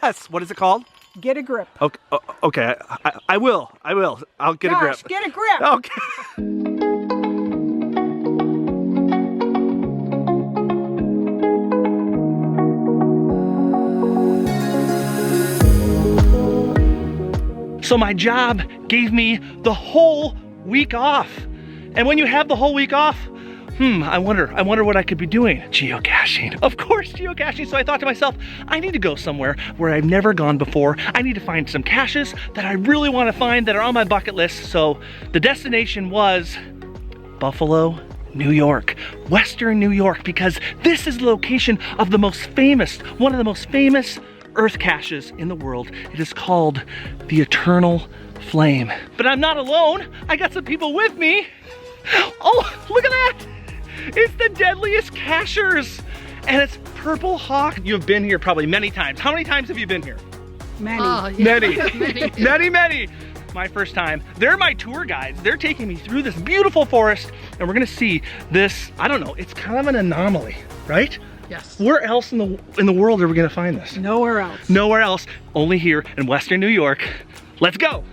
Yes, what is it called? Get a grip. Okay, okay. I will. I'll get a grip. Get a grip. Okay. So my job gave me the whole week off. And when you have the whole week off, I wonder what I could be doing. Geocaching, of course, geocaching. So I thought to myself, I need to go somewhere where I've never gone before. I need to find some caches that I really want to find that are on my bucket list. So the destination was Buffalo, New York, Western New York, because this is the location of the most famous, one of the most famous earth caches in the world. It is called the Eternal Flame. But I'm not alone. I got some people with me. Oh, look at that. It's the deadliest cachers. And it's Purple Hawk. You've been here probably many times. How many times have you been here? Many. Oh, yeah. Many. My first time. They're my tour guides. They're taking me through this beautiful forest, and we're gonna see this, I don't know, it's kind of an anomaly, right? Yes. Where else in the world are we gonna find this? Nowhere else. Nowhere else, only here in Western New York. Let's go.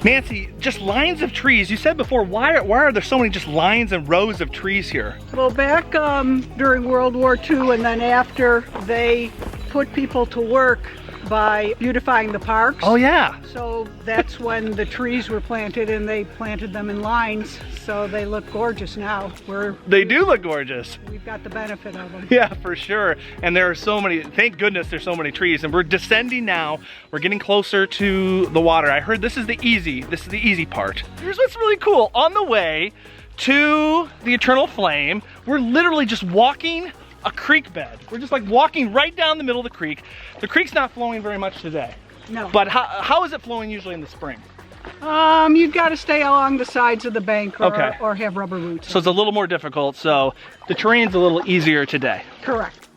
Nancy, just lines of trees. You said before, why are there so many just lines and rows of trees here? Well, back during World War II and then after, they put people to work by beautifying the parks. Oh yeah. So that's when the trees were planted, and they planted them in lines, so they look gorgeous now. They do look gorgeous. We've got the benefit of them. Yeah, for sure. And there are so many, thank goodness there's so many trees. And we're descending now. We're getting closer to the water. I heard this is the easy part. Here's what's really cool. On the way to the Eternal Flame, we're literally just walking a creek bed. We're just like walking right down the middle of the creek. The creek's not flowing very much today. No. But how is it flowing usually in the spring? You've got to stay along the sides of the bank, Okay. or have rubber boots. So it's a little more difficult. So the terrain's a little easier today. Correct.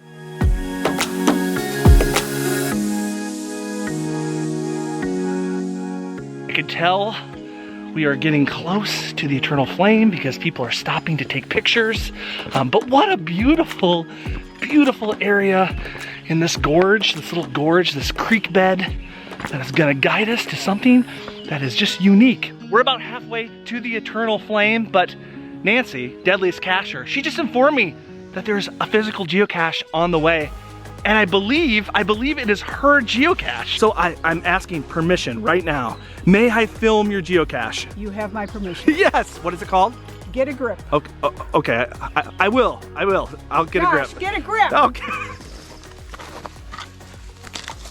I could tell we are getting close to the Eternal Flame because people are stopping to take pictures. But what a beautiful, beautiful area in this gorge, this little gorge, this creek bed that is gonna guide us to something that is just unique. We're about halfway to the Eternal Flame, but Nancy, Deadliest Cacher, she just informed me that there's a physical geocache on the way. And I believe it is her geocache. So I'm asking permission right now. May I film your geocache? You have my permission. Yes, what is it called? Get a grip. Okay, okay. I will. I'll get a grip. Get a grip. Okay.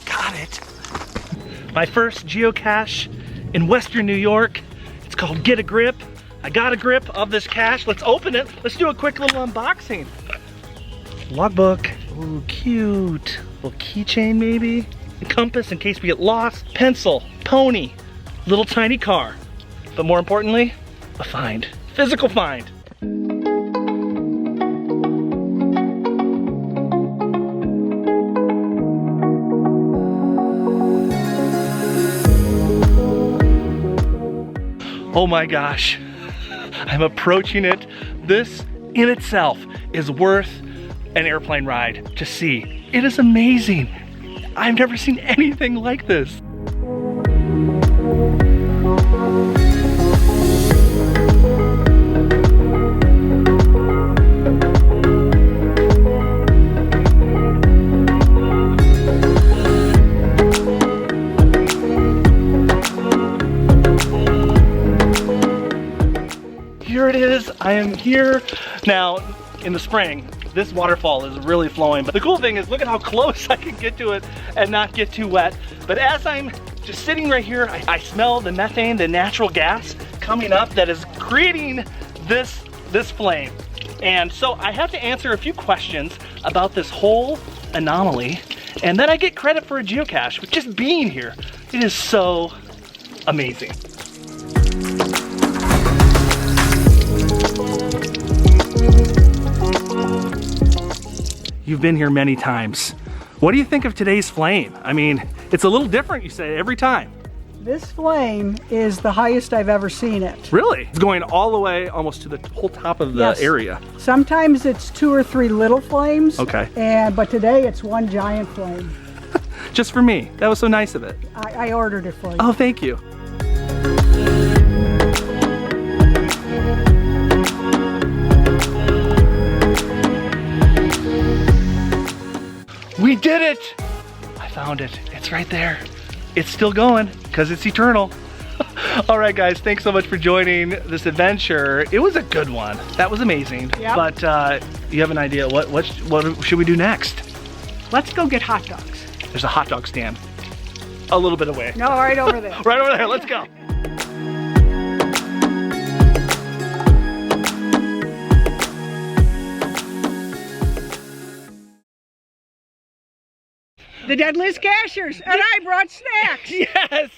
Got it. My first geocache in Western New York. It's called Get a Grip. I got a grip of this cache. Let's open it. Let's do a quick little unboxing. Logbook. Ooh, cute. Little keychain maybe. A compass in case we get lost. Pencil, pony, little tiny car. But more importantly, a find. Physical find. Oh my gosh, I'm approaching it. This in itself is worth an airplane ride to see. It is amazing. I've never seen anything like this. Here it is, I am here. Now, in the spring, this waterfall is really flowing, but the cool thing is look at how close I can get to it and not get too wet. But as I'm just sitting right here, I smell the methane, the natural gas coming up that is creating this flame. And so I have to answer a few questions about this whole anomaly, and then I get credit for a geocache with just being here. It is so amazing. You've been here many times. What do you think of today's flame? I mean, it's a little different, you say, every time. This flame is the highest I've ever seen it. Really? It's going all the way almost to the whole top of the Yes. area. Sometimes it's 2 or 3 little flames. Okay. But today it's one giant flame. Just for me. That was so nice of it. I ordered it for you. Oh, thank you. We did it! I found it. It's right there. It's still going because it's eternal. All right, guys, thanks so much for joining this adventure. It was a good one. That was amazing. Yep. But you have an idea. What should we do next? Let's go get hot dogs. There's a hot dog stand a little bit away. No, right over there. Right over there. Let's go. The Deadliest Cachers, and I brought snacks. Yes.